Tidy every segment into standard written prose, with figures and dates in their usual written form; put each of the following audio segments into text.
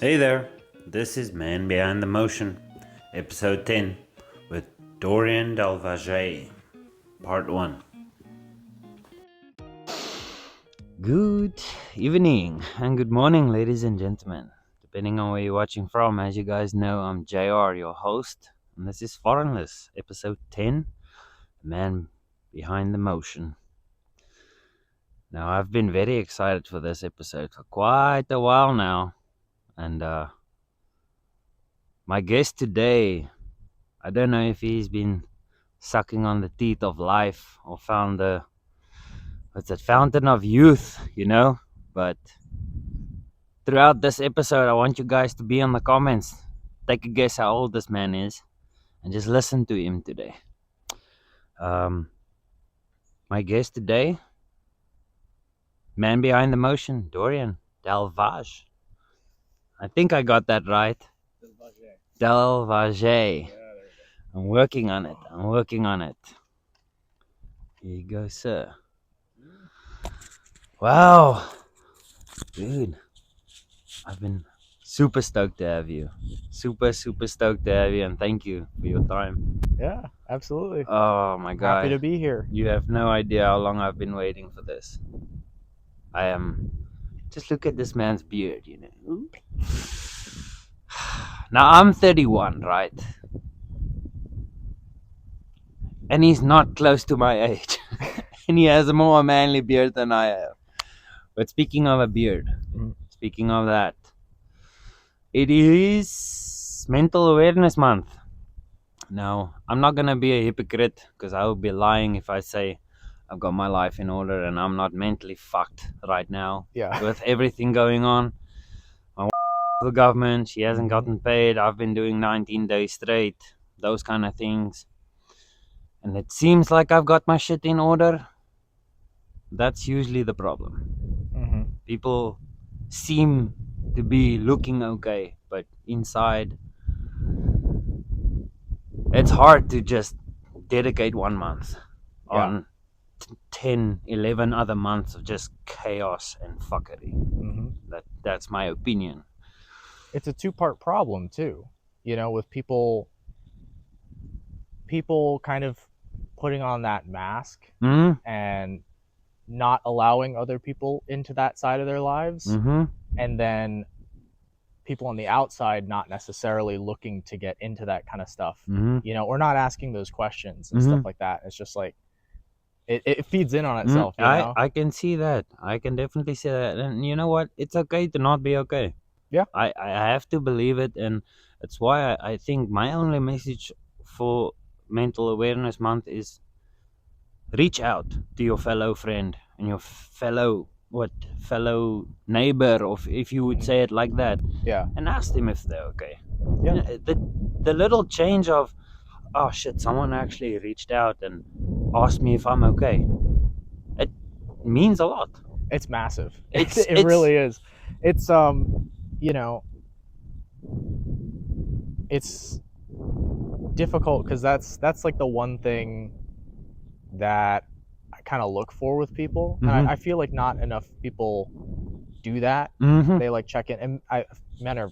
Hey there, this is Man Behind the Motion, episode 10, with Dorian Del Valle, part 1. Good evening and good morning, ladies and gentlemen, depending on where you're watching from. As you guys know, I'm JR, your host, and this is Foreignless, episode 10, Man Behind the Motion. Now, I've been very excited for this episode for quite a while now, and my guest today, I don't know if he's been sucking on the teeth of life or found the fountain of youth, But throughout this episode, I want you guys to be in the comments. Take a guess how old this man is and just listen to him today. My guest today, man behind the motion, Dorian Del Valle. I think I got that right. Del Valle. I'm working on it. Here you go, sir. Wow. Dude, I've been super stoked to have you. Super stoked to have you, and thank you for your time. Yeah, absolutely. Oh my God. Happy to be here. You have no idea how long I've been waiting for this. I am. Just look at this man's beard, Now, I'm 31, right? And he's not close to my age. And he has a more manly beard than I have. But speaking of a beard, speaking of that, it is Mental Awareness Month. Now, I'm not going to be a hypocrite because I would be lying if I say I've got my life in order and I'm not mentally fucked right now. Yeah. With everything going on. My the government, she hasn't gotten paid. I've been doing 19 days straight. Those kind of things. And it seems like I've got my shit in order. That's usually the problem. People seem to be looking okay, but inside, it's hard to just dedicate 1 month on 10, 11 other months of just chaos and fuckery. That's my opinion. It's a two-part problem too, with people kind of putting on that mask and not allowing other people into that side of their lives, and then people on the outside not necessarily looking to get into that kind of stuff, or not asking those questions and stuff like that. It's just like it feeds in on itself. I can see that. I can definitely see that. And you know what? It's okay to not be okay. Yeah. I have to believe it, and that's why I think my only message for Mental Awareness Month is reach out to your fellow friend and your fellow neighbor, or if you would say it like that, and ask them if they're okay. The little change of, oh shit, someone actually reached out and asked me if I'm okay, it means a lot. It's massive. It really is. It's it's difficult because that's like the one thing that I kind of look for with people, and I feel like not enough people do that. They like check in, and men are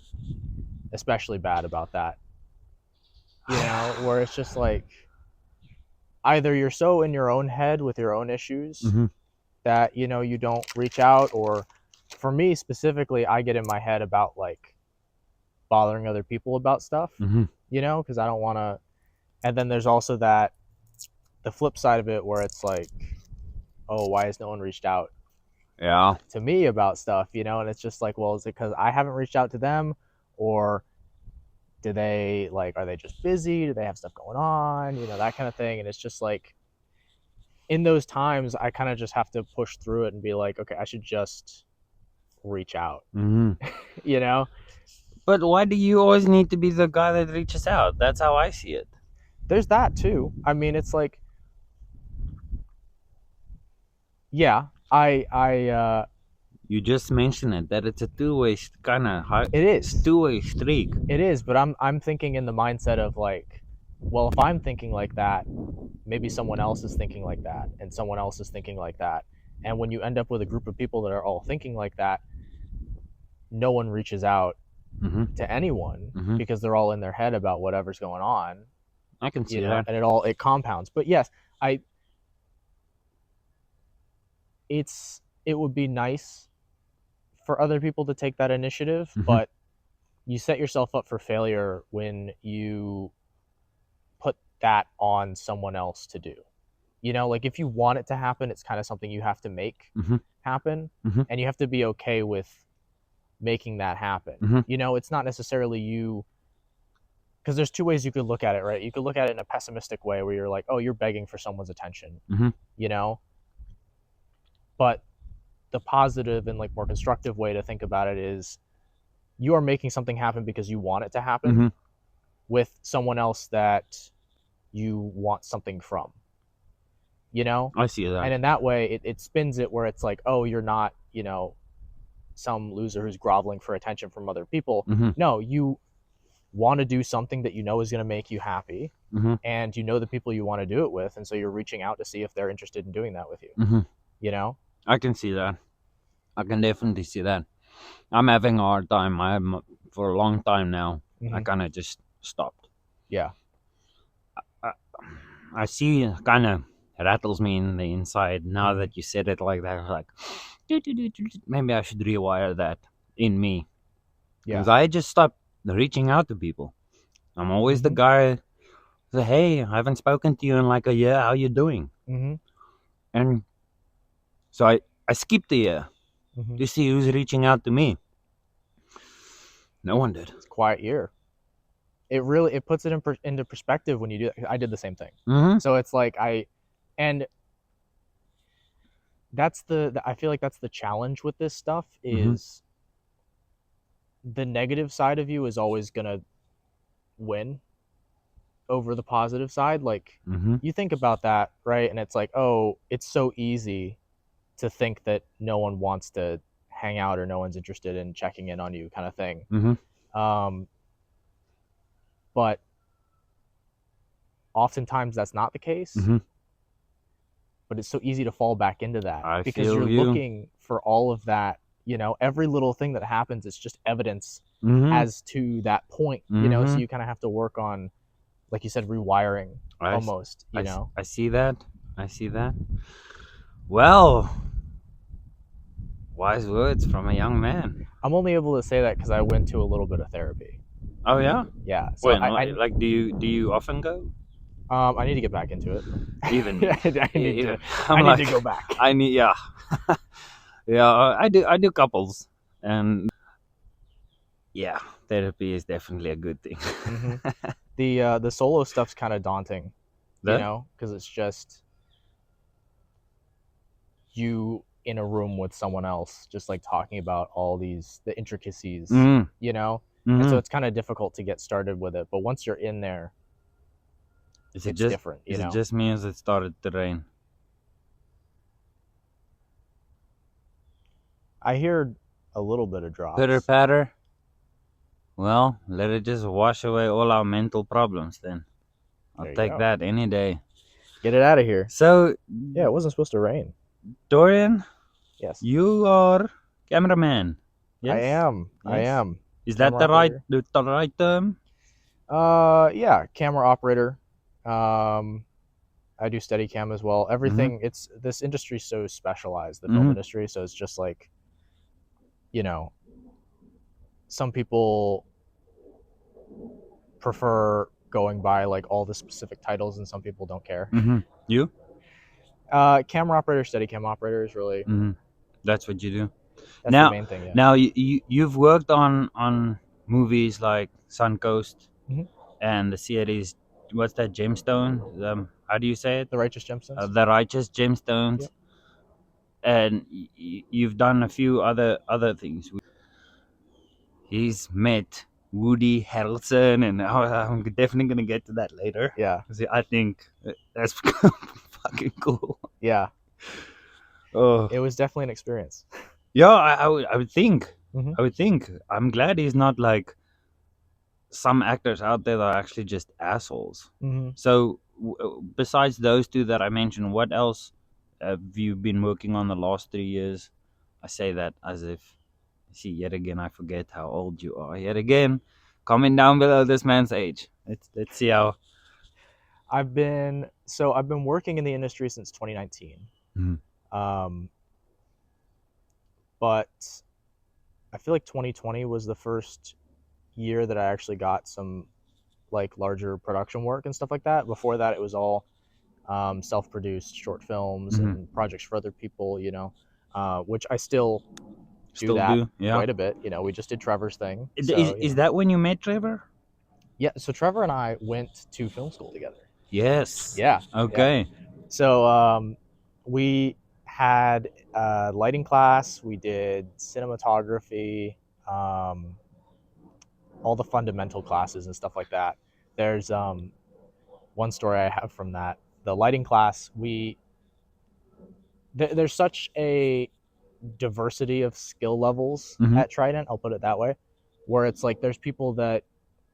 especially bad about that, where it's just like either you're so in your own head with your own issues that you don't reach out, or for me specifically, I get in my head about like bothering other people about stuff, because I don't want to. And then there's also the flip side of it where it's like, oh, why has no one reached out to me about stuff, and it's just like, well, is it because I haven't reached out to them, or are they just busy, do they have stuff going on, that kind of thing. And it's just like, in those times I kind of just have to push through it and be like, okay, I should just reach out. But why do you always need to be the guy that reaches out? That's how I see it. There's that too. I mean, it's like, yeah, you just mentioned it, that it's a two-way kind of it is two-way streak. It is, but I'm thinking in the mindset of like, well, if I'm thinking like that, maybe someone else is thinking like that, and someone else is thinking like that. And when you end up with a group of people that are all thinking like that, no one reaches out to anyone because they're all in their head about whatever's going on. I can see that. And it compounds. But yes, it would be nice for other people to take that initiative, but you set yourself up for failure when you put that on someone else to do. Like if you want it to happen, it's kind of something you have to make happen, and you have to be okay with making that happen. It's not necessarily you, because there's two ways you could look at it, right? You could look at it in a pessimistic way where you're like, oh, you're begging for someone's attention, but the positive and like more constructive way to think about it is you are making something happen because you want it to happen with someone else that you want something from. I see that. And in that way, it spins it where it's like, oh, you're not, some loser who's groveling for attention from other people. No, you want to do something that you know is going to make you happy, and you know the people you want to do it with, and so you're reaching out to see if they're interested in doing that with you. I can see that. I can definitely see that. I'm having a hard time. For a long time now. I kind of just stopped. Yeah. I see it kind of rattles me in the inside now that you said it like that. Like, maybe I should rewire that in me. Because I just stopped reaching out to people. I'm always the guy who says, hey, I haven't spoken to you in like a year. How you doing? And so I skipped a year to see who's reaching out to me. No one did. It's a quiet year. It puts it into perspective when you do that. I did the same thing. So it's like and that's I feel like that's the challenge with this stuff is the negative side of you is always gonna win over the positive side. Like you think about that, right? And it's like, oh, it's so easy to think that no one wants to hang out or no one's interested in checking in on you, kind of thing. But oftentimes that's not the case. But it's so easy to fall back into that because you're looking for all of that. Every little thing that happens is just evidence as to that point. So you kind of have to work on, like you said, rewiring almost. I see that. Well, wise words from a young man. I'm only able to say that because I went to a little bit of therapy. Oh yeah. Yeah. So Wait, do you often go? I need to get back into it. Even I need to go back. Yeah. I do couples, and yeah, therapy is definitely a good thing. The solo stuff's kind of daunting, because it's just you in a room with someone else, just like talking about all the intricacies, and so it's kind of difficult to get started with it. But once you're in there, it's different. Is it just me as it started to rain? I hear a little bit of drops. Pitter patter. Well, let it just wash away all our mental problems then. I'll take that any day. Get it out of here. So yeah, it wasn't supposed to rain. Dorian? Yes. You are cameraman. Yes? I am. Is that the right term? Yeah, camera operator. I do steadicam as well. Everything. This industry is so specialized, the film industry. So it's just like, some people prefer going by like all the specific titles, and some people don't care. You? Camera operator, steadicam operator is really. That's what you do. That's the main thing. Yeah. Now you've worked on movies like Suncoast and the series. What's that, Gemstone? How do you say it? The Righteous Gemstones. The Righteous Gemstones. Yep. And you've done a few other things. He's met Woody Harrelson, and I'm definitely gonna get to that later. Yeah. I think that's fucking cool. Yeah. Oh. It was definitely an experience. Yeah, I would think. I would think. I'm glad he's not like some actors out there that are actually just assholes. So besides those two that I mentioned, what else have you been working on the last 3 years? I say that as if See, yet again, I forget how old you are. Yet again, comment down below this man's age. Let's see how. I've been working in the industry since 2019. But I feel like 2020 was the first year that I actually got some like larger production work and stuff like that. Before that, it was all self-produced short films and projects for other people, you know, which I still do yeah. quite a bit. You know, we just did Trevor's thing. Is that when you met Trevor? Yeah, so Trevor and I went to film school together. Yes. Yeah. Okay. Yeah. So we had lighting class. We did cinematography, all the fundamental classes and stuff like that. There's one story I have from that. The lighting class, there's such a diversity of skill levels at Trident, I'll put it that way, where it's like there's people that,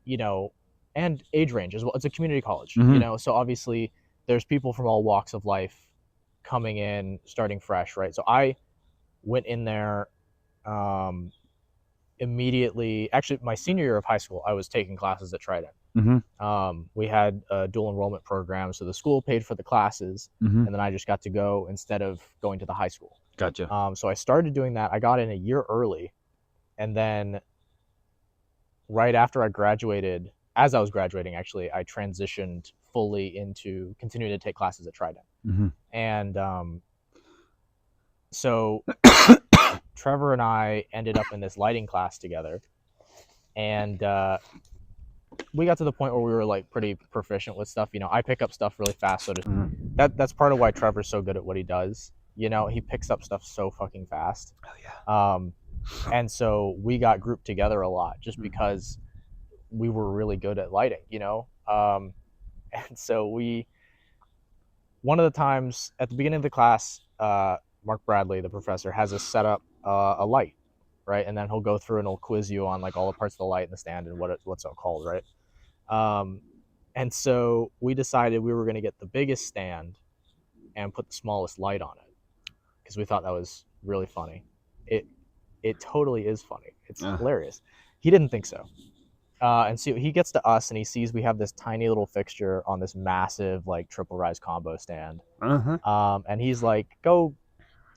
you know, and age range as well. It's a community college, you know, so obviously there's people from all walks of life coming in, starting fresh, right? So I went in there immediately. Actually, my senior year of high school, I was taking classes at Trident. We had a dual enrollment program, so the school paid for the classes, and then I just got to go instead of going to the high school. Gotcha. So I started doing that. I got in a year early, and then right after I graduated, as I was graduating, actually, I transitioned fully into continuing to take classes at Trident. And so Trevor and I ended up in this lighting class together, and we got to the point where we were like pretty proficient with stuff. You know, I pick up stuff really fast, so that's part of why Trevor's so good at what he does. You know, he picks up stuff so fucking fast. Oh yeah. And so we got grouped together a lot just because we were really good at lighting, you know? And so one of the times at the beginning of the class, Mark Bradley, the professor, has us set up a light, right? And then he'll go through and he'll quiz you on like all the parts of the light in the stand and what's it called, right? And so we decided we were going to get the biggest stand and put the smallest light on it because we thought that was really funny. It totally is funny. It's hilarious. He didn't think so. And so he gets to us and he sees we have this tiny little fixture on this massive like triple rise combo stand. And he's like, go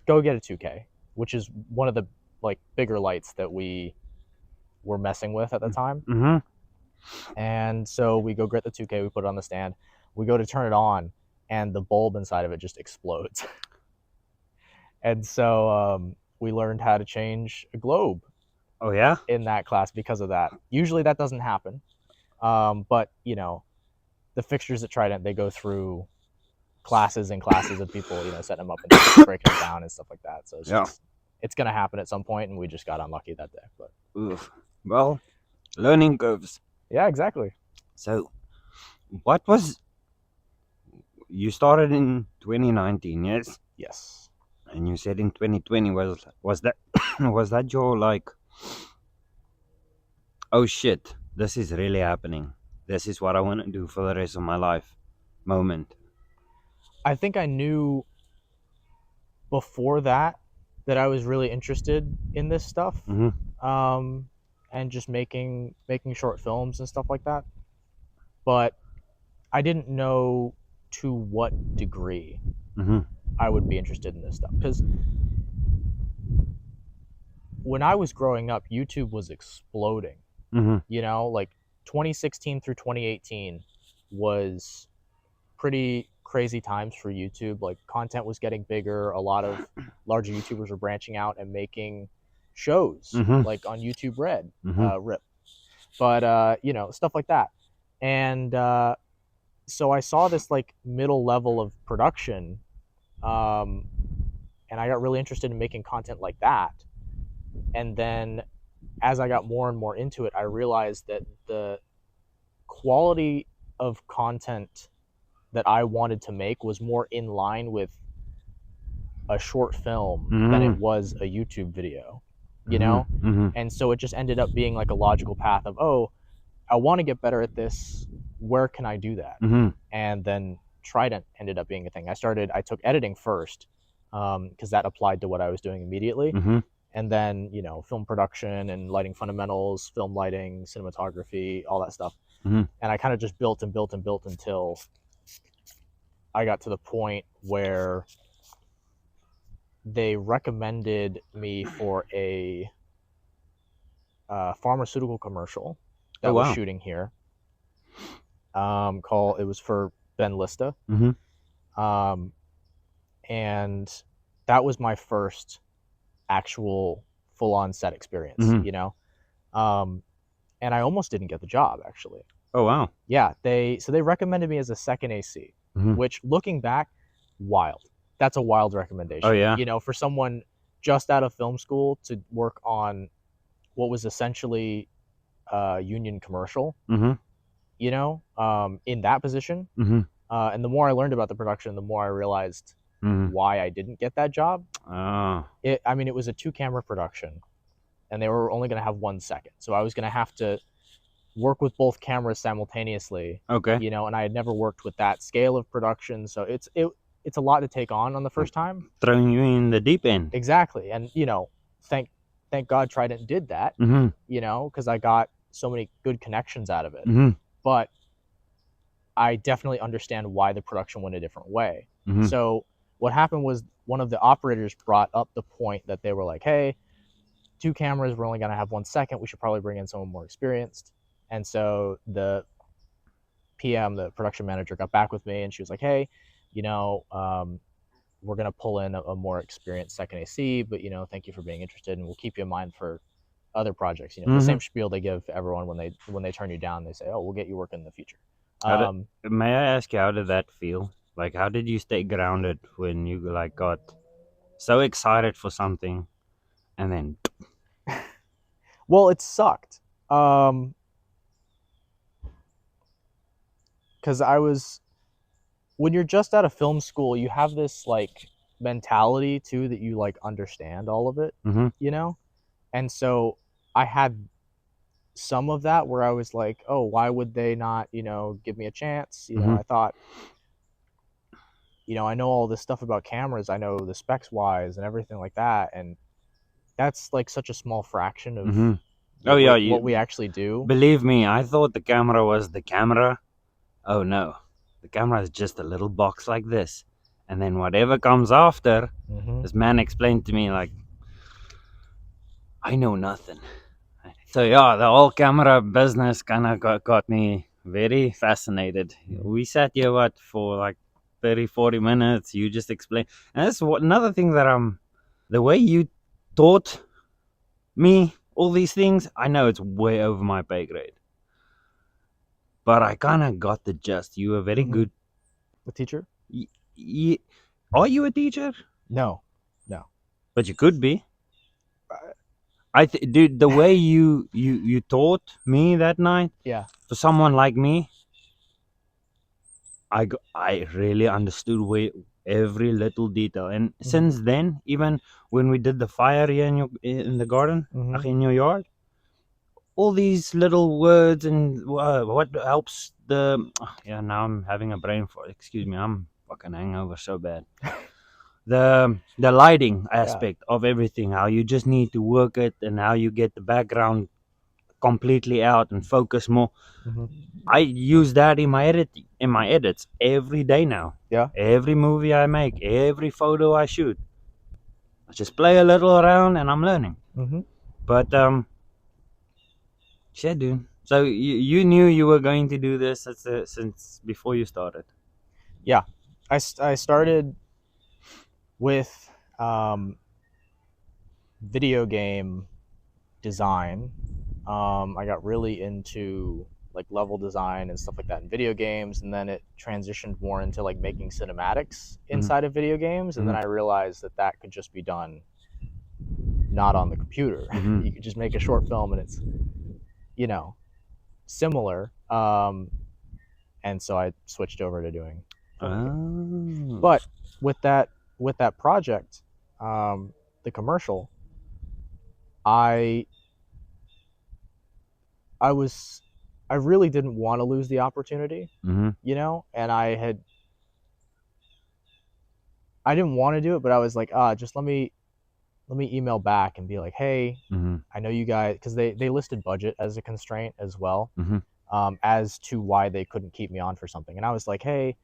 get a 2K, which is one of the like bigger lights that we were messing with at the time. And so we go get the 2K, we put it on the stand, we go to turn it on, and the bulb inside of it just explodes. And so we learned how to change a globe. Oh yeah. In that class because of that. Usually that doesn't happen, but you know, the fixtures at Trident, they go through classes and classes of people, you know, setting them up and breaking them down and stuff like that. So it's gonna happen at some point, and we just got unlucky that day. But well, learning curves. Yeah, exactly. So, what was you started in 2019? Yes. Yes. And you said in 2020 was that was that your like, oh shit, this is really happening, this is what I want to do for the rest of my life moment? I think I knew before that I was really interested in this stuff, and just making short films and stuff like that. But I didn't know to what degree I would be interested in this stuff, because when I was growing up, YouTube was exploding. You know, like 2016 through 2018 was pretty crazy times for YouTube. Like content was getting bigger. A lot of larger YouTubers were branching out and making shows like on YouTube Red, RIP. But you know, stuff like that. And so I saw this like middle level of production, and I got really interested in making content like that. And then as I got more and more into it, I realized that the quality of content that I wanted to make was more in line with a short film than it was a YouTube video, you know? And so it just ended up being like a logical path of, oh, I want to get better at this. Where can I do that? And then Trident ended up being a thing. I took editing first, because that applied to what I was doing immediately. and then film production and lighting fundamentals, film lighting, cinematography, all that stuff. Mm-hmm. And I kind of just built and built and built until I got to the point where they recommended me for a pharmaceutical commercial that was shooting here. It was for Ben Lista. Mm-hmm. And that was my first actual full-on set experience, Mm-hmm. And I almost didn't get the job, actually. Oh wow. Yeah, they recommended me as a second AC, Mm-hmm. which, looking back, wild. That's a wild recommendation. Oh yeah. For someone just out of film school to work on what was essentially a union commercial, Mm-hmm. In that position. Mm-hmm. And the more I learned about the production, the more I realized why I didn't get that job. It was a 2-camera production, and they were only going to have 1 second. So I was going to have to work with both cameras simultaneously. Okay. And I had never worked with that scale of production. So it's a lot to take on the first time. Throwing you in the deep end. Exactly. And, thank God Trident did that, Mm-hmm. Because I got so many good connections out of it. Mm-hmm. But I definitely understand why the production went a different way. Mm-hmm. So what happened was one of the operators brought up the point that they were like, hey, 2 cameras, we're only going to have 1 second. We should probably bring in someone more experienced. And so the PM, the production manager, got back with me, and she was like, hey, we're going to pull in a more experienced second AC, but, thank you for being interested, and we'll keep you in mind for other projects. The same spiel they give everyone when they turn you down. They say, oh, we'll get you working in the future. May I ask you, how did that feel? Like, how did you stay grounded when you got so excited for something, and then? Well, it sucked. Because when you're just out of film school, you have this mentality too that you understand all of it, Mm-hmm. And so I had some of that where I was like, oh, why would they not, give me a chance? I thought, I know all this stuff about cameras. I know the specs wise and everything like that. And that's such a small fraction of what we actually do. Believe me, I thought the camera was the camera. Oh no, the camera is just a little box like this. And then whatever comes after, this man explained to me, I know nothing. So yeah, the whole camera business kind of got me very fascinated. We sat here, for 30, 40 minutes. You just explained. And that's another thing that the way you taught me all these things, I know it's way over my pay grade. But I kind of got the gist. You were very good. A teacher? Are you a teacher? No. But you could be. Dude, the way you taught me that night. Yeah. For someone like me, I really understood every little detail. And since then, even when we did the fire here in the garden, in your yard, all these little words and what helps now I'm having a brain fart. Excuse me, I'm fucking hangover so bad. The lighting aspect of everything, how you just need to work it, and how you get the background completely out and focus more. I use that in my edits every day now. Yeah. Every movie I make, every photo I shoot, I just play a little around and I'm learning. But yeah, dude. So you knew you were going to do this since before you started. Yeah, I started with video game design. I got really into level design and stuff like that in video games, and then it transitioned more into making cinematics inside of video games, and then I realized that could just be done not on the computer. You could just make a short film and it's similar, and so I switched over to doing filmmaking. But with that project, the commercial, I really didn't want to lose the opportunity, and I didn't want to do it, but I was like, just let me let me email back and be like, hey, I know you guys, because they listed budget as a constraint as well, as to why they couldn't keep me on for something. And I was like, hey,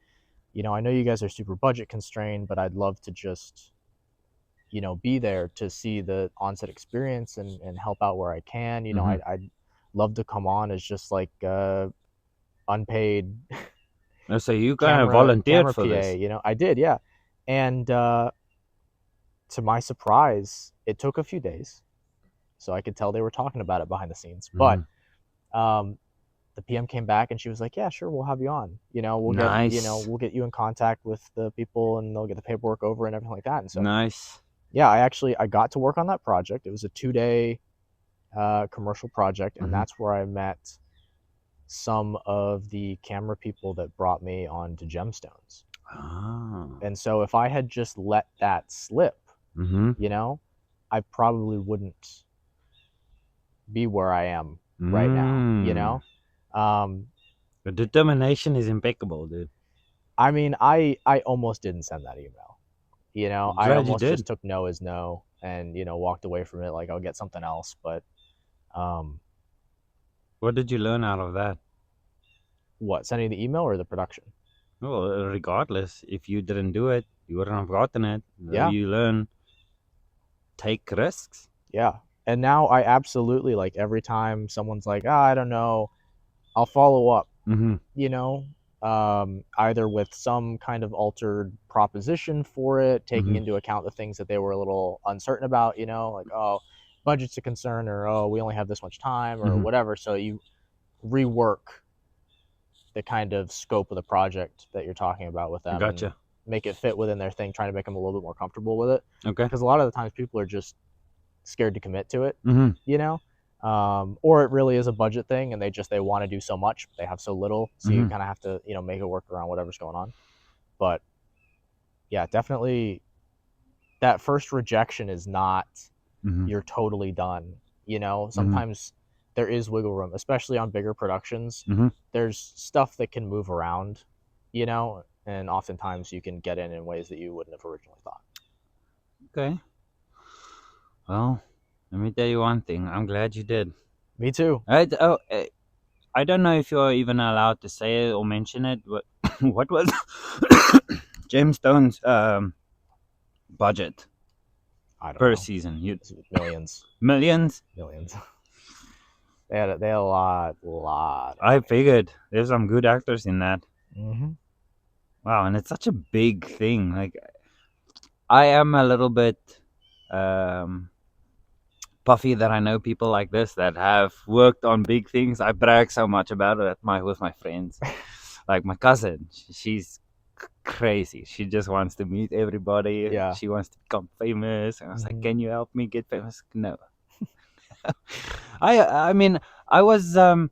I know you guys are super budget constrained, but I'd love to just, be there to see the onset experience and help out where I can. I'd love to come on as just like unpaid so you kind of volunteered for PA, this. I did, yeah. And to my surprise, it took a few days, so I could tell they were talking about it behind the scenes. But the PM came back and she was like, "Yeah, sure, we'll have you on. We'll get you in contact with the people, and they'll get the paperwork over and everything like that." And so, nice. Yeah, I got to work on that project. It was a 2-day commercial project, and that's where I met some of the camera people that brought me on to Gemstones. And so if I had just let that slip, I probably wouldn't be where I am right now. The determination is impeccable, dude. I mean, I almost didn't send that email. I almost just took no as no and, walked away from it like I'll get something else. But what did you learn out of that? What, sending the email or the production? Well, regardless, if you didn't do it, you wouldn't have gotten it. Yeah. You learn, take risks. Yeah. And now I absolutely, like, every time someone's like, I don't know, I'll follow up, either with some kind of altered proposition for it, taking into account the things that they were a little uncertain about, like, oh, budget's a concern, or, oh, we only have this much time, or whatever. So you rework the kind of scope of the project that you're talking about with them. Gotcha. And make it fit within their thing, trying to make them a little bit more comfortable with it. Okay. Because a lot of the times people are just scared to commit to it, or it really is a budget thing and they want to do so much, but they have so little. So you kind of have to, make it work around whatever's going on. But yeah, definitely that first rejection is not, you're totally done. Sometimes there is wiggle room, especially on bigger productions. There's stuff that can move around, and oftentimes you can get in ways that you wouldn't have originally thought. Okay. Well, let me tell you one thing. I'm glad you did. Me too. I don't know if you're even allowed to say it or mention it, but what was Gemstone's budget per season? Millions. Millions? Millions. They had a lot. I figured there's some good actors in that. Wow, and it's such a big thing. Like, I am a little bit puffy that I know people like this that have worked on big things. I brag so much about it with my friends. Like my cousin, she's crazy. She just wants to meet everybody. Yeah. She wants to become famous. And I was like, can you help me get famous? No. I mean, I was I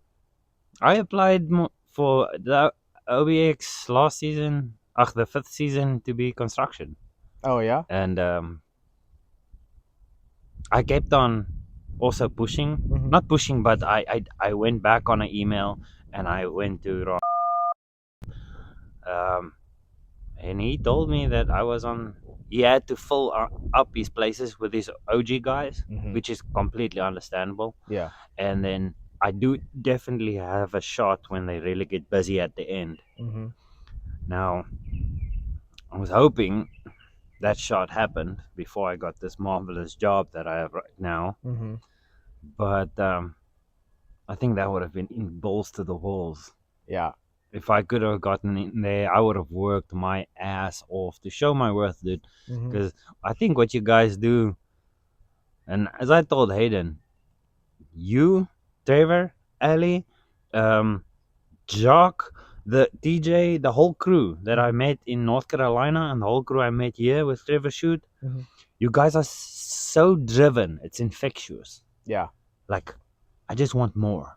applied for the OBX last season, the 5th season, to be construction. Oh yeah. And I kept on also pushing, not pushing, but I went back on an email and I went to and he told me that he had to fill up his places with his OG guys, which is completely understandable. Yeah. And then I do definitely have a shot when they really get busy at the end. Now, I was hoping that shot happened before I got this marvelous job that I have right now. But I think that would have been in balls to the walls. Yeah. If I could have gotten in there, I would have worked my ass off to show my worth, dude. Because I think what you guys do, and as I told Hayden, you, Trevor, Ali, Jock, the TJ, the whole crew that I met in North Carolina and the whole crew I met here with Trevor Shoot, you guys are so driven. It's infectious. Yeah. Like, I just want more.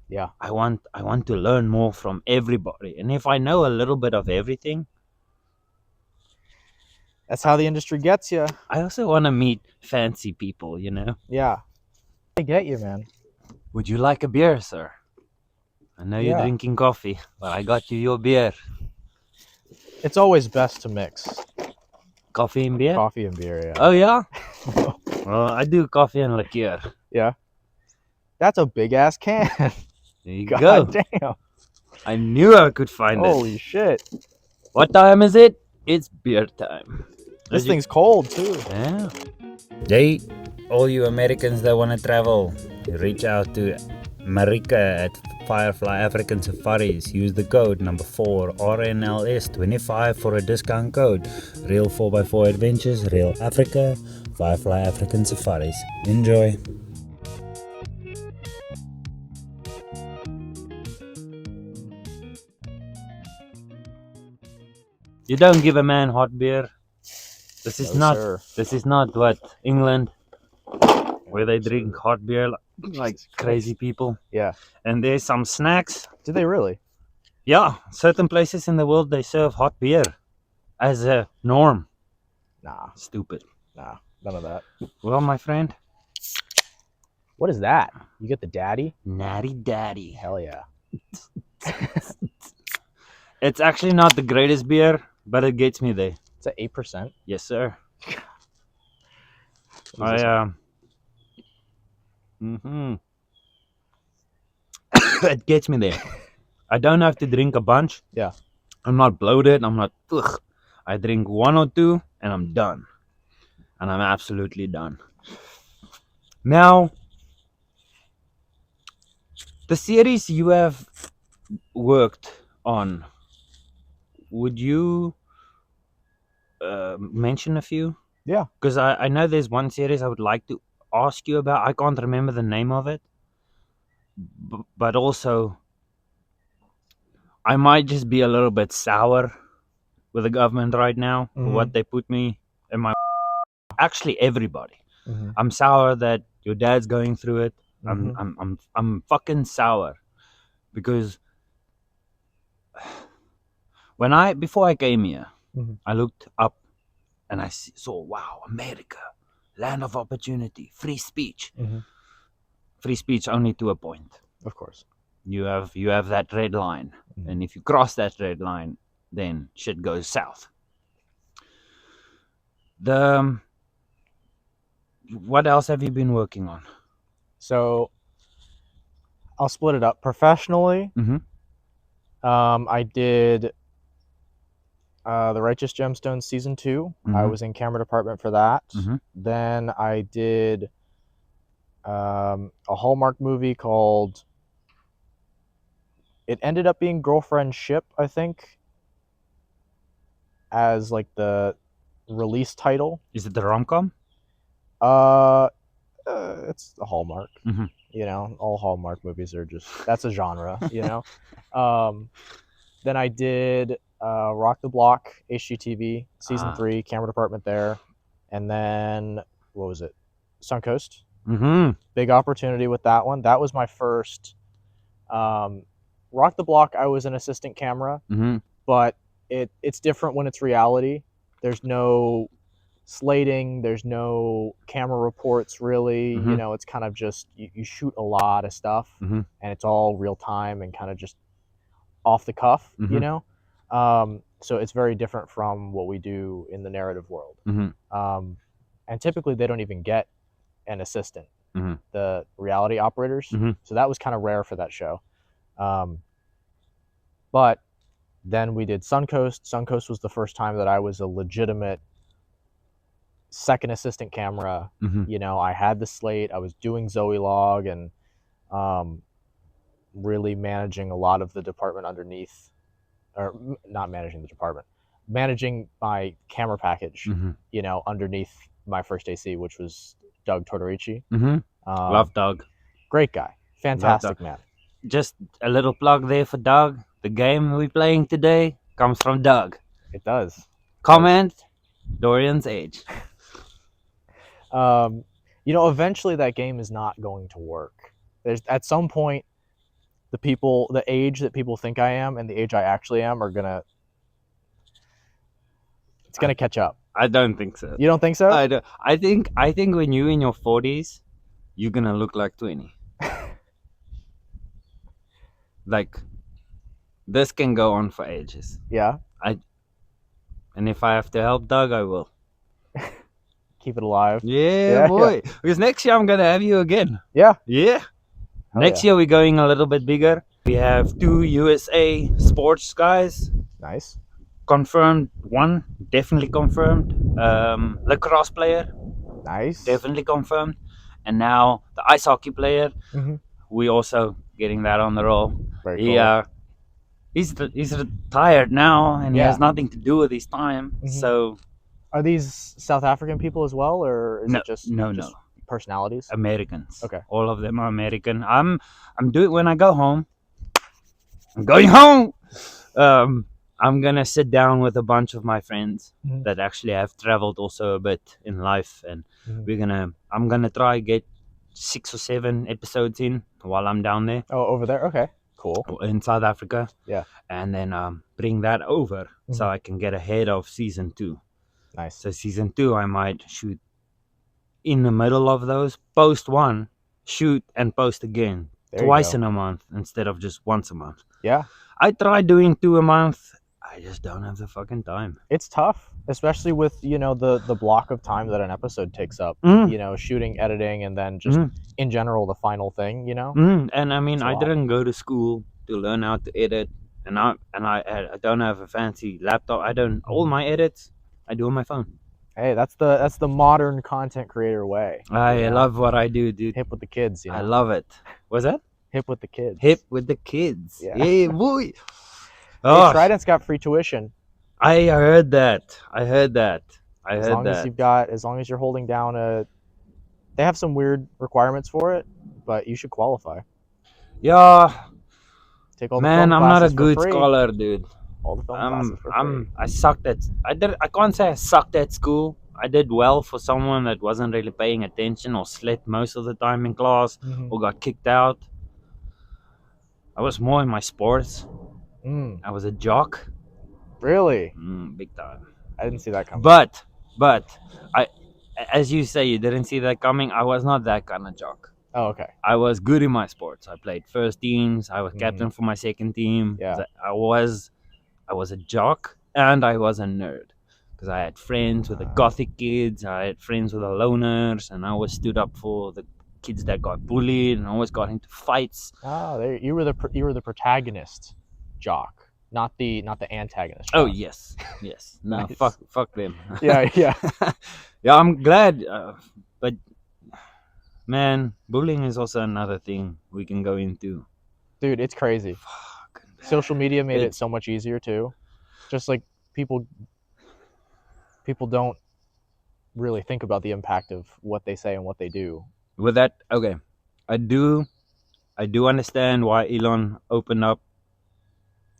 Yeah. I want to learn more from everybody. And if I know a little bit of everything, that's how the industry gets you. I also want to meet fancy people, Yeah. I get you, man. Would you like a beer, sir? I know you're drinking coffee, but I got you your beer. It's always best to mix coffee and beer. Coffee and beer, yeah. Oh yeah. I do coffee and liqueur. Yeah. That's a big ass can. There you God go. damn. I knew I could find Holy it. shit. What time is it? It's beer time. This thing's cold too. Yeah. Hey, all you Americans that want to travel, reach out to Marika at Firefly African Safaris. Use the code number 4 RNLS25 for a discount code. Real 4x4 Adventures, Real Africa, Firefly African Safaris. Enjoy. You don't give a man hot beer. This is not what England, where they drink hot beer like crazy people. Yeah. And there's some snacks. Do they really? Yeah, certain places in the world they serve hot beer as a norm. Nah. Stupid. Nah. None of that. Well, my friend. What is that? You get the daddy? Natty Daddy. Hell yeah. It's actually not the greatest beer, but it gets me there. It's at 8%. Yes, sir. It gets me there. I don't have to drink a bunch. Yeah. I'm not bloated. I'm not. Ugh. I drink 1 or 2 and I'm done. And I'm absolutely done. Now, the series you have worked on, would you mention a few? Yeah. Because I know there's one series I would like to ask you about. I can't remember the name of it. But also, I might just be a little bit sour with the government right now for what they put me in my... Actually, everybody. I'm sour that your dad's going through it. I'm fucking sour because before I came here, I looked up and I saw, wow, America, land of opportunity, free speech. Free speech only to a point. Of course. You have that red line, and if you cross that red line, then shit goes south. What else have you been working on? So I'll split it up. Professionally, I did The Righteous Gemstones Season 2. I was in camera department for that. Then I did a Hallmark movie called... It ended up being Girlfriend Ship, I think, as like the release title. Is it the rom-com? It's a Hallmark. You know, all Hallmark movies are just... That's a genre, you know? Then I did Rock the Block, HGTV, Season 3, camera department there. And then, what was it? Suncoast. Big opportunity with that one. That was my first... Rock the Block, I was an assistant camera, but it's different when it's reality. There's no slating, there's no camera reports really. You know, it's kind of just you shoot a lot of stuff, and it's all real time and kind of just off the cuff, you know. So it's very different from what we do in the narrative world. And typically they don't even get an assistant, the reality operators. So that was kind of rare for that show. But then we did Suncoast. Suncoast was the first time that I was a legitimate second assistant camera. You know, I had the slate, I was doing Zoe log and really managing a lot of the department underneath, or not managing the department, managing my camera package, you know, underneath my first AC, which was Doug Tortorici. Love Doug. Great guy. Fantastic man. Just a little plug there for Doug. The game we're playing today comes from Doug. It does. Comment Dorian's age. You know, eventually that game is not going to work. There's at some point the age that people think I am and the age I actually am are gonna... It's gonna catch up. I don't think so. You don't think so? I don't. I think when you're in your 40s, you're gonna look like 20. Like, this can go on for ages. Yeah. And if I have to help Doug, I will. keep it alive. Yeah, boy. Yeah. Because next year I'm gonna have you again. Yeah. Yeah. Next year we're going a little bit bigger. We have 2 USA sports guys. Nice. Confirmed. One definitely confirmed. Lacrosse player. Nice. Definitely confirmed. And now the ice hockey player. We also getting that on the roll. Very cool. He's retired now, and he has nothing to do with his time. So, are these South African people as well, or is it just no personalities? Americans. Okay. All of them are American. I'm doing when I go home. I'm going home. I'm gonna sit down with a bunch of my friends that actually have traveled also a bit in life, and I'm gonna try get 6 or 7 episodes in while I'm down there. Oh, over there. Okay. Cool. In South Africa. Yeah. And then bring that over so I can get ahead of season 2. Nice. So season 2 I might shoot in the middle of those, post 1, shoot and post again. Twice in a month instead of just once a month. Yeah. I try doing 2 a month. I just don't have the fucking time. It's tough, especially with, the block of time that an episode takes up. Shooting, editing, and then just in general the final thing, And I mean, I didn't go to school to learn how to edit, and I don't have a fancy laptop. All my edits I do on my phone. Hey, that's the modern content creator way. I love what I do, dude. Hip with the kids, I love it. What's that? Hip with the kids. Hip with the kids. Yeah, boy. Hey, Trident's got free tuition. I heard that. As long as you're holding down they have some weird requirements for it, but you should qualify. Yeah. Take all the Man, film I'm not a classes good for free. scholar, dude. All the film classes for free. I sucked at. I can't say I sucked at school. I did well for someone that wasn't really paying attention or slept most of the time in class or got kicked out. I was more in my sports. I was a jock. Really? Big time. I didn't see that coming. But as you say, you didn't see that coming. I was not that kind of jock. Oh, okay. I was good in my sports. I played first teams. I was captain for my second team. Yeah. I was a jock and I was a nerd because I had friends with the gothic kids. I had friends with the loners, and I always stood up for the kids that got bullied and always got into fights. Oh, you were the protagonist jock, not the antagonist jock. Oh yes. No, Nice. fuck them. Yeah. Yeah, I'm glad, but man, bullying is also another thing we can go into. Dude, it's crazy. Social media made it so much easier too. Just like people don't really think about the impact of what they say and what they do. With that, okay, I do understand why Elon opened up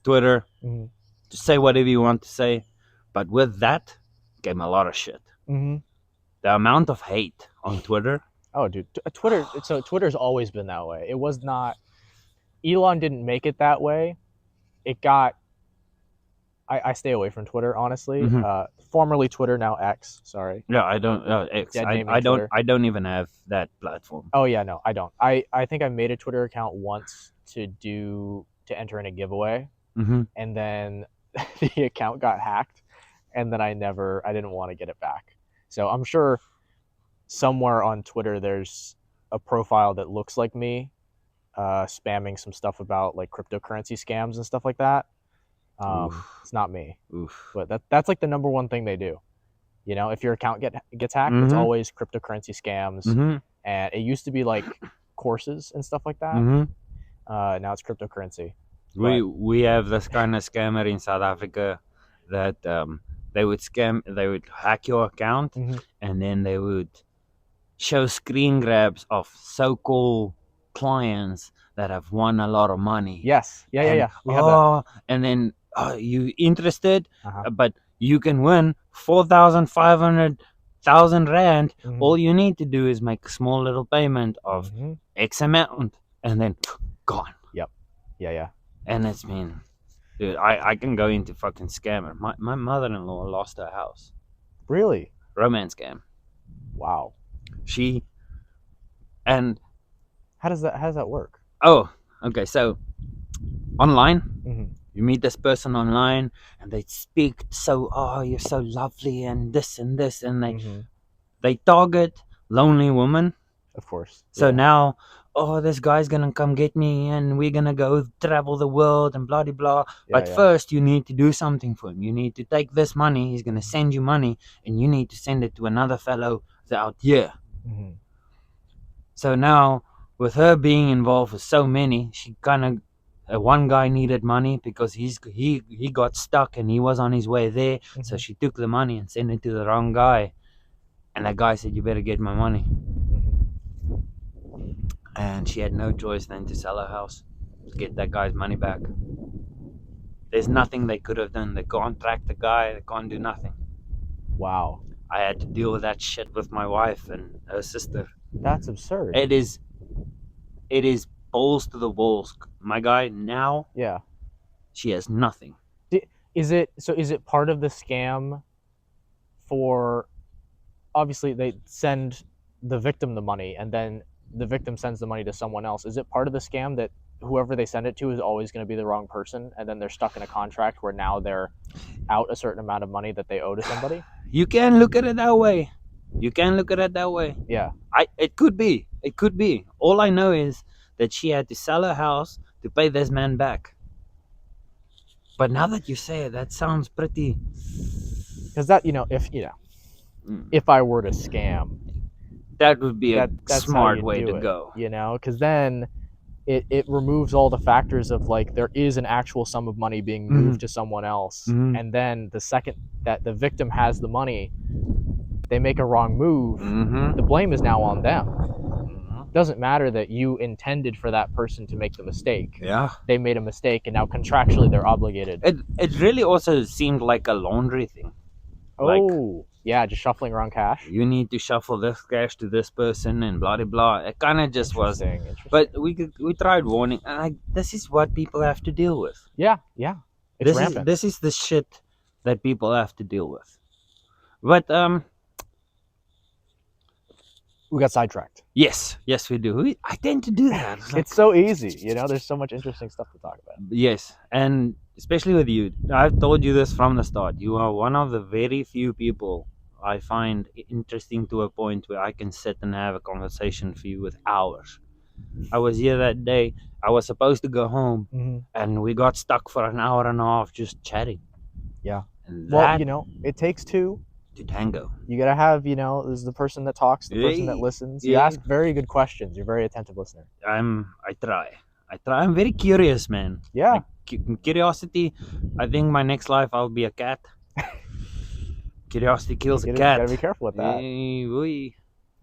Twitter to say whatever you want to say, but with that came a lot of shit. The amount of hate on Twitter. Oh, dude, Twitter. So Twitter's always been that way. It was not. Elon didn't make it that way. It got. I stay away from Twitter, honestly. Formerly Twitter, now X. Sorry. Yeah, I don't. X. I don't even have that platform. Oh yeah, no, I don't. I think I made a Twitter account once to enter in a giveaway, and then the account got hacked, and then I didn't want to get it back. So I'm sure somewhere on Twitter there's a profile that looks like me, spamming some stuff about like cryptocurrency scams and stuff like that. It's not me. But that's like the number one thing they do. If your account gets hacked, it's always cryptocurrency scams. And it used to be like courses and stuff like that. Now it's cryptocurrency. We have this kind of scammer in South Africa that they would hack your account, and then they would show screen grabs of so-called clients that have won a lot of money. Yes. Yeah. We have that. And then you interested, but you can win 4,500,000 rand. All you need to do is make a small little payment of X amount, and then gone. Yep. Yeah. And it's been, dude, I can go into fucking scammer. My mother-in-law lost her house. Really? Romance scam. Wow. And how does that work? Oh, okay. So online, you meet this person online, and they speak so, oh, you're so lovely, and this, and they They target lonely women. Of course. So now, oh, this guy's gonna come get me, and we're gonna go travel the world and blah blah blah. But first, you need to do something for him. You need to take this money. He's gonna send you money, and you need to send it to another fellow out here. Mm-hmm. So now, with her being involved with so many, she kind of one guy needed money because he got stuck and he was on his way there. Mm-hmm. So she took the money and sent it to the wrong guy, and that guy said, "You better get my money." And she had no choice than to sell her house to get that guy's money back. There's nothing they could have done. They can't track the guy. They can't do nothing. Wow. I had to deal with that shit with my wife and her sister. That's absurd. It is balls to the walls. My guy now. Yeah. She has nothing. Is it part of the scam for, obviously they send the victim the money and then the victim sends the money to someone else. Is it part of the scam that whoever they send it to is always going to be the wrong person, and then they're stuck in a contract where now they're out a certain amount of money that they owe to somebody? You can look at it that way. Yeah. It could be. All I know is that she had to sell her house to pay this man back. But now that you say it, that sounds pretty. Because that, if I were to scam, that would be a smart way to go. Because then it removes all the factors of like there is an actual sum of money being moved to someone else, and then the second that the victim has the money, they make a wrong move. The blame is now on them. It doesn't matter that you intended for that person to make the mistake. Yeah, they made a mistake, and now contractually they're obligated. It really also seemed like a laundry thing. Yeah, just shuffling around cash. You need to shuffle this cash to this person and blah blah blah. It kind of just was. But we tried warning, and this is what people have to deal with. Yeah, it's rampant. This is the shit that people have to deal with. But we got sidetracked. Yes, we do. I tend to do that. It's so easy, there's so much interesting stuff to talk about. Yes, and especially with you. I've told you this from the start. You are one of the very few people I find interesting to a point where I can sit and have a conversation for you with hours. I was here that day. I was supposed to go home, and we got stuck for an hour and a half just chatting. Yeah. And well, it takes two to tango. You gotta have, there's the person that talks, the person that listens. You ask very good questions. You're a very attentive listener. I try. I'm very curious, man. Yeah. Curiosity. I think my next life I'll be a cat. Curiosity kills a cat. You gotta be careful with that.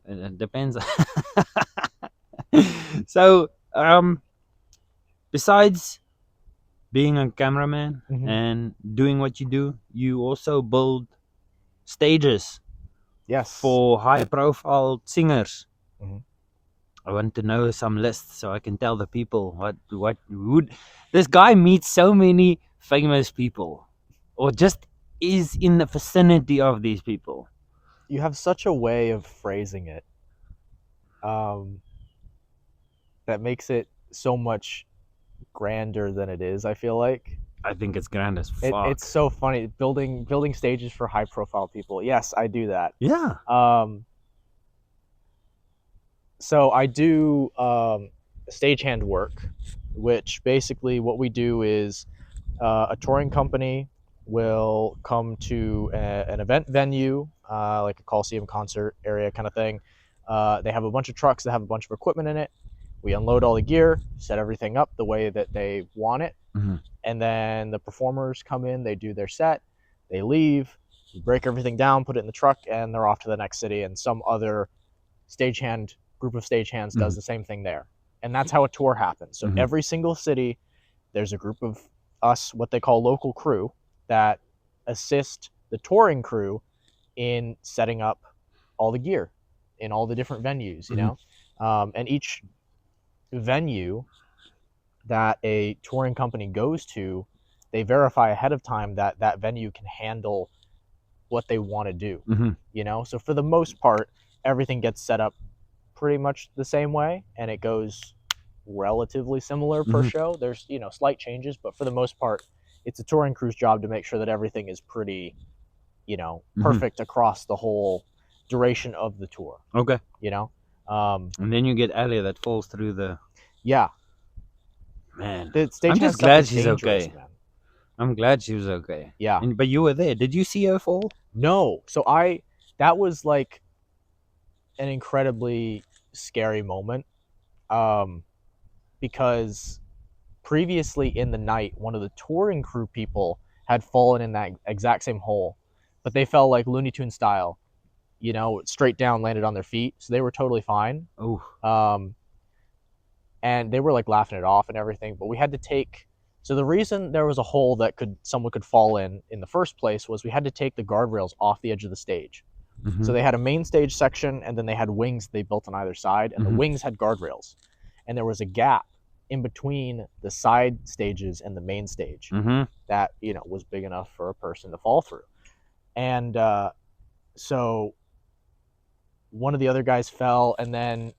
It depends. So, besides being a cameraman and doing what you do, you also build stages. Yes. For high-profile singers. I want to know some lists so I can tell the people what would this guy meets so many famous people, or just is in the vicinity of these people. You have such a way of phrasing it, that makes it so much grander than it is. I feel like. I think it's grand as fuck. It's so funny building stages for high profile people. Yes, I do that. Yeah. So I do stagehand work, which basically what we do is a touring company will come to an event venue, like a Coliseum concert area kind of thing. They have a bunch of trucks that have a bunch of equipment in it. We unload all the gear, set everything up the way that they want it. And then the performers come in, they do their set, they leave, we break everything down, put it in the truck, and they're off to the next city. And some other group of stagehands does the same thing there. And that's how a tour happens. So every single city, there's a group of us, what they call local crew, that assist the touring crew in setting up all the gear in all the different venues, and each venue that a touring company goes to, they verify ahead of time that that venue can handle what they want to do. So for the most part, everything gets set up pretty much the same way, and it goes relatively similar per show. There's slight changes, but for the most part, it's a touring crew's job to make sure that everything is pretty perfect across the whole duration of the tour. Okay. You know, and then you get Ellie that falls through the. Yeah. Man, The I'm stagehand just stuff glad is she's dangerous, okay. man. I'm glad she was okay. Yeah. But you were there. Did you see her fall? No. So that was like an incredibly scary moment, because previously in the night, one of the touring crew people had fallen in that exact same hole, but they fell like Looney Tunes style, straight down, landed on their feet, so they were totally fine. Oh. And they were like laughing it off and everything, but we had to take. So the reason there was a hole that someone could fall in the first place was we had to take the guardrails off the edge of the stage. Mm-hmm. So they had a main stage section, and then they had wings they built on either side, and the wings had guardrails, and there was a gap in between the side stages and the main stage that was big enough for a person to fall through. And so one of the other guys fell, and then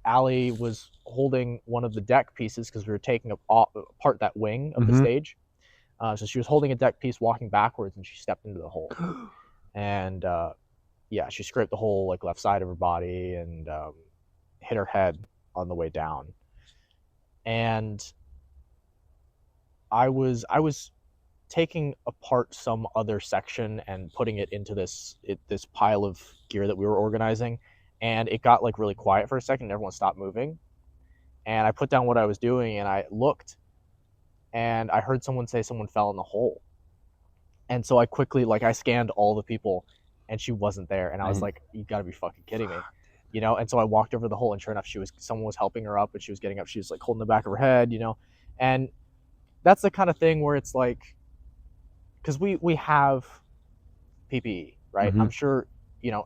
Allie was holding one of the deck pieces because we were taking apart that wing of the stage. So she was holding a deck piece, walking backwards, and she stepped into the hole. And yeah, she scraped the whole like left side of her body and hit her head on the way down. And I was taking apart some other section and putting it into this pile of gear that we were organizing, and it got like really quiet for a second and everyone stopped moving, and I put down what I was doing and I looked, and I heard someone say someone fell in the hole. And so I quickly I scanned all the people, and she wasn't there, and I was like, you gotta be fucking kidding me. And so I walked over the hole, and sure enough, someone was helping her up, and she was getting up. She was like holding the back of her head, and that's the kind of thing where it's like, because we have PPE, right? I'm sure,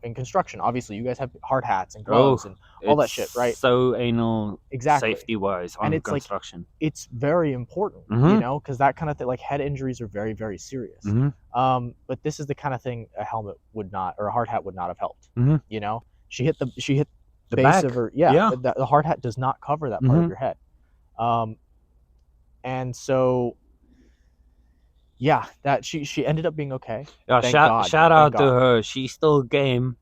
in construction, obviously you guys have hard hats and gloves and all that shit, right? So anal, exactly, safety-wise on and construction. It's very important, because that kind of thing, like head injuries are very, very serious. But this is the kind of thing a helmet would not, or a hard hat would not have helped. She hit the base back of her. The hard hat does not cover that part of your head. And so yeah, that she ended up being okay. Yeah, Thank God. Shout out to her. She still came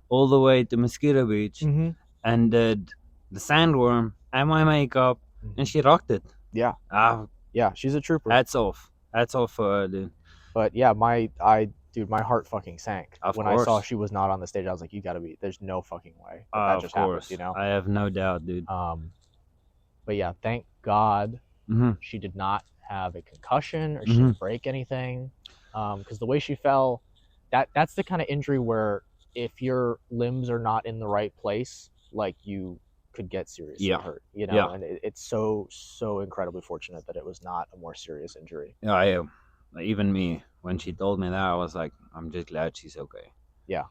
all the way to Mosquito Beach and did the sandworm and my makeup, and she rocked it. Yeah. Yeah, she's a trooper. Hats off for her, dude. But yeah, my heart fucking sank when I saw she was not on the stage. I was like, you gotta be. There's no fucking way that just happened. I have no doubt, dude. But yeah, thank God she did not have a concussion or she didn't break anything. Because the way she fell, that's the kind of injury where if your limbs are not in the right place, like you could get seriously hurt. And it's so incredibly fortunate that it was not a more serious injury. Yeah, even me, when she told me that, I was like, I'm just glad she's okay. Yeah,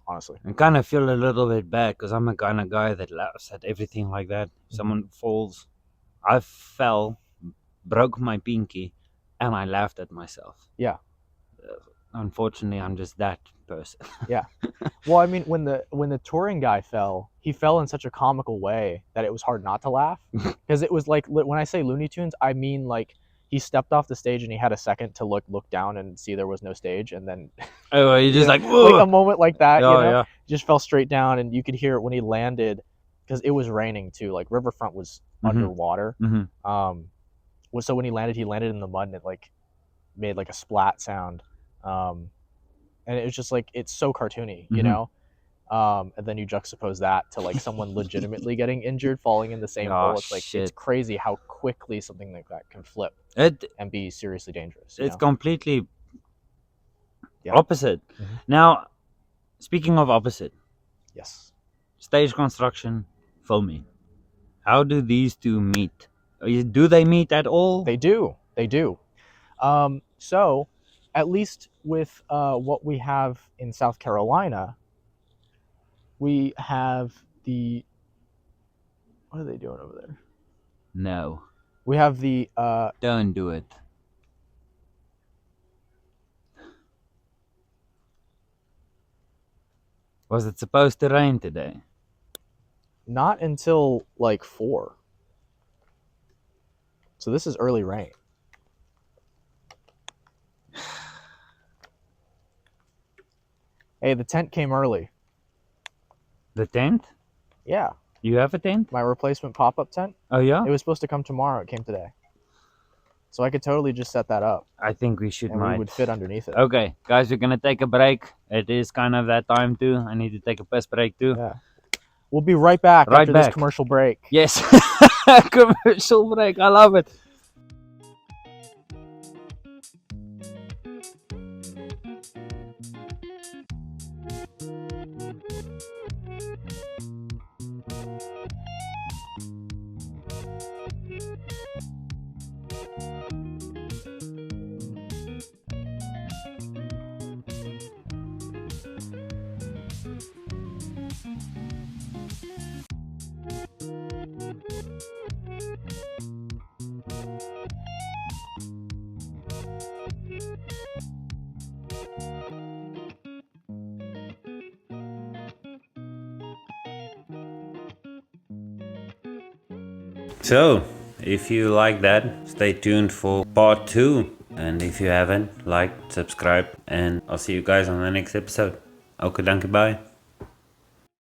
honestly. I kind of feel a little bit bad because I'm a kind of guy that laughs at everything like that. Someone falls, I fell, broke my pinky, and I laughed at myself. Yeah. Unfortunately, I'm just that person. Yeah. Well, I mean, when the touring guy fell, he fell in such a comical way that it was hard not to laugh. Because it was like, when I say Looney Tunes, I mean like he stepped off the stage and he had a second to look down and see there was no stage, and then you just like a moment like that, yeah. Just fell straight down, and you could hear it when he landed, because it was raining too. Like Riverfront was underwater. So when he landed in the mud, and it like made like a splat sound, and it was just like, it's so cartoony, and then you juxtapose that to like someone legitimately getting injured falling in the same hole. It's like, it's crazy how quickly something like that can flip and be seriously dangerous. It's completely opposite. Now, speaking of opposite, yes, stage construction, filming, how do these two meet? Do they meet at all? They do. So at least with what we have in South Carolina, we have the, what are they doing over there? No. We have the don't do it. Was it supposed to rain today? Not until like 4. So this is early rain. Hey, the tent came early. The tent? Yeah. You have a tent? My replacement pop-up tent. Oh yeah? It was supposed to come tomorrow. It came today. So I could totally just set that up. I think we should. And we would fit underneath it. Okay, guys, we're gonna take a break. It is kind of that time too. I need to take a piss break too. Yeah. We'll be right back after this commercial break. Yes. Commercial break. I love it. So, if you like that, stay tuned for part 2. And if you haven't, like, subscribe, and I'll see you guys on the next episode. Okay, dankie, bye.